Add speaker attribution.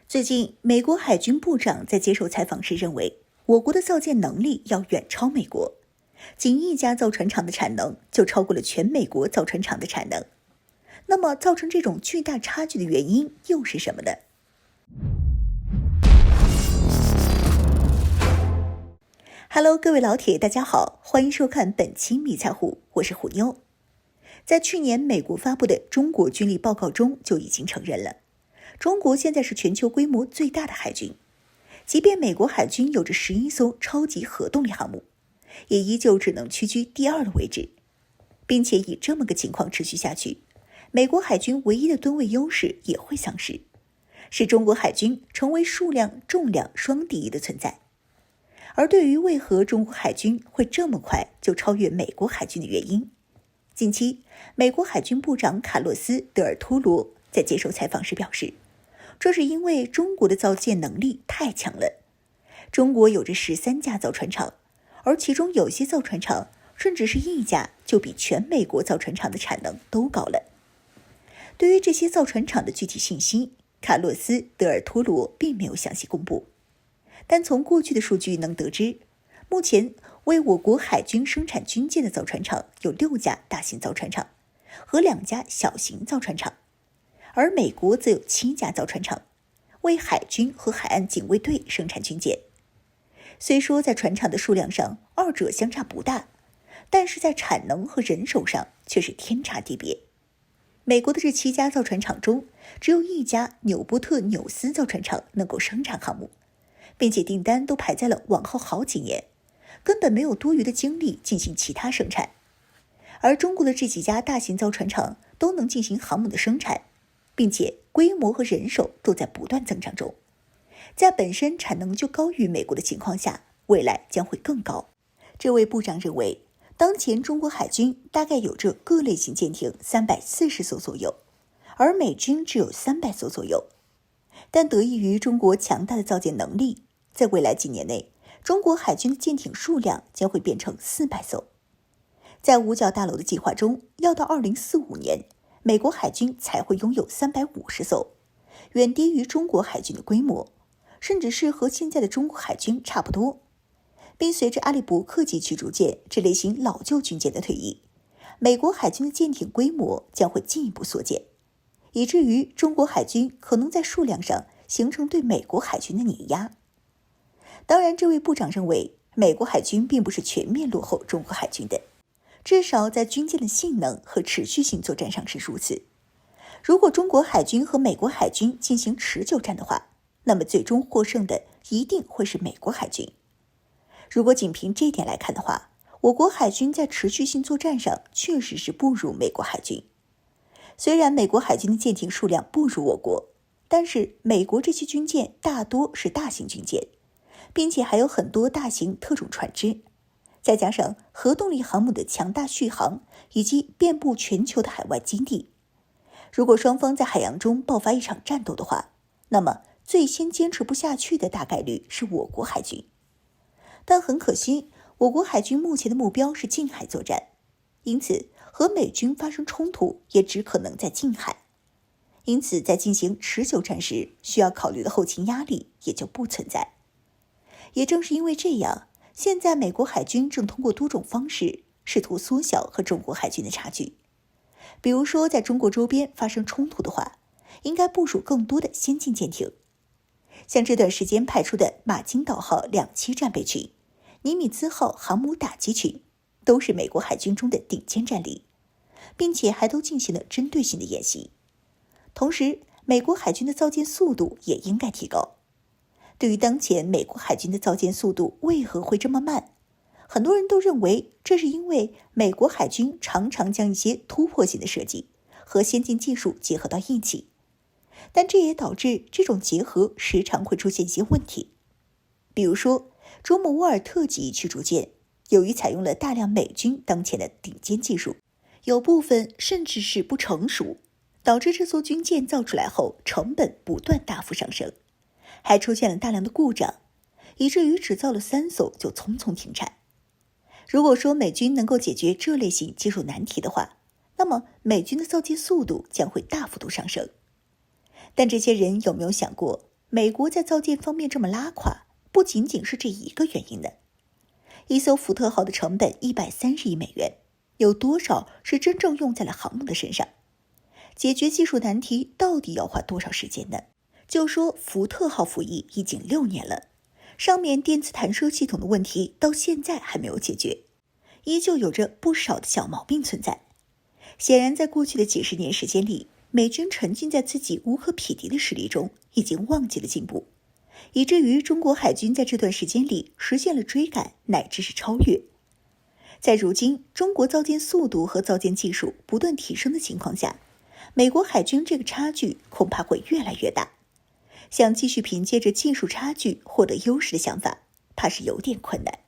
Speaker 1: 最近，美国海军部长在接受采访时认为，我国的造舰能力要远超美国，仅一家造船厂的产能就超过了全美国造船厂的产能。那么，造成这种巨大差距的原因又是什么呢？Hello， 各位老铁，大家好，欢迎收看本期迷彩虎，我是虎妞。在去年美国发布的中国军力报告中就已经承认了，中国现在是全球规模最大的海军。即便美国海军有着11艘超级核动力航母，也依旧只能屈居第2的位置，并且以这么个情况持续下去，美国海军唯一的吨位优势也会丧失，使中国海军成为数量、重量双第一的存在。而对于为何中国海军会这么快就超越美国海军的原因，近期美国海军部长卡洛斯·德尔托罗在接受采访时表示，这是因为中国的造舰能力太强了。中国有着13家造船厂，而其中有些造船厂甚至是一家就比全美国造船厂的产能都高了。对于这些造船厂的具体信息，卡洛斯·德尔托罗并没有详细公布，但从过去的数据能得知，目前为我国海军生产军舰的造船厂有6家大型造船厂和2家小型造船厂，而美国则有7家造船厂，为海军和海岸警卫队生产军舰。虽说在船厂的数量上二者相差不大，但是在产能和人手上却是天差地别。美国的这7家造船厂中，只有1家纽波特纽斯造船厂能够生产航母，并且订单都排在了往后好几年，根本没有多余的精力进行其他生产。而中国的这几家大型造船厂都能进行航母的生产，并且规模和人手都在不断增长中，在本身产能就高于美国的情况下，未来将会更高。这位部长认为，当前中国海军大概有着各类型舰艇340艘左右，而美军只有300艘左右。但得益于中国强大的造舰能力，在未来几年内，中国海军的舰艇数量将会变成400艘。在五角大楼的计划中，要到2045年，美国海军才会拥有350艘，远低于中国海军的规模，甚至是和现在的中国海军差不多。并随着阿利伯克级驱逐舰这类型老旧军舰的退役，美国海军的舰艇规模将会进一步缩减，以至于中国海军可能在数量上形成对美国海军的碾压。当然，这位部长认为，美国海军并不是全面落后中国海军的，至少在军舰的性能和持续性作战上是如此。如果中国海军和美国海军进行持久战的话，那么最终获胜的一定会是美国海军。如果仅凭这一点来看的话，我国海军在持续性作战上确实是不如美国海军。虽然美国海军的舰艇数量不如我国，但是美国这些军舰大多是大型军舰，并且还有很多大型特种船只，再加上核动力航母的强大续航以及遍布全球的海外基地，如果双方在海洋中爆发一场战斗的话，那么最先坚持不下去的大概率是我国海军。但很可惜，我国海军目前的目标是近海作战，因此和美军发生冲突也只可能在近海。因此在进行持久战时，需要考虑的后勤压力也就不存在。也正是因为这样，现在美国海军正通过多种方式试图缩小和中国海军的差距。比如说，在中国周边发生冲突的话，应该部署更多的先进舰艇。像这段时间派出的马金岛号2栖战备群、尼米兹号航母打击群，都是美国海军中的顶尖战力，并且还都进行了针对性的演习。同时，美国海军的造舰速度也应该提高。对于当前美国海军的造舰速度为何会这么慢，很多人都认为这是因为美国海军常常将一些突破性的设计和先进技术结合到一起，但这也导致这种结合时常会出现一些问题。比如说，周姆沃尔特级驱逐舰由于采用了大量美军当前的顶尖技术，有部分甚至是不成熟，导致这艘军舰造出来后成本不断大幅上升，还出现了大量的故障，以至于只造了3艘就匆匆停产。如果说美军能够解决这类型技术难题的话，那么美军的造舰速度将会大幅度上升。但这些人有没有想过，美国在造舰方面这么拉垮，不仅仅是这一个原因呢？一艘福特号的成本130亿美元，有多少是真正用在了航母的身上？解决技术难题到底要花多少时间呢？就说福特号服役已经6年了，上面电磁弹射系统的问题到现在还没有解决，依旧有着不少的小毛病存在。显然，在过去的几十年时间里，美军沉浸在自己无可匹敌的实力中，已经忘记了进步，以至于中国海军在这段时间里实现了追赶乃至是超越。在如今中国造舰速度和造舰技术不断提升的情况下，美国海军这个差距恐怕会越来越大。想继续凭借着技术差距获得优势的想法，怕是有点困难。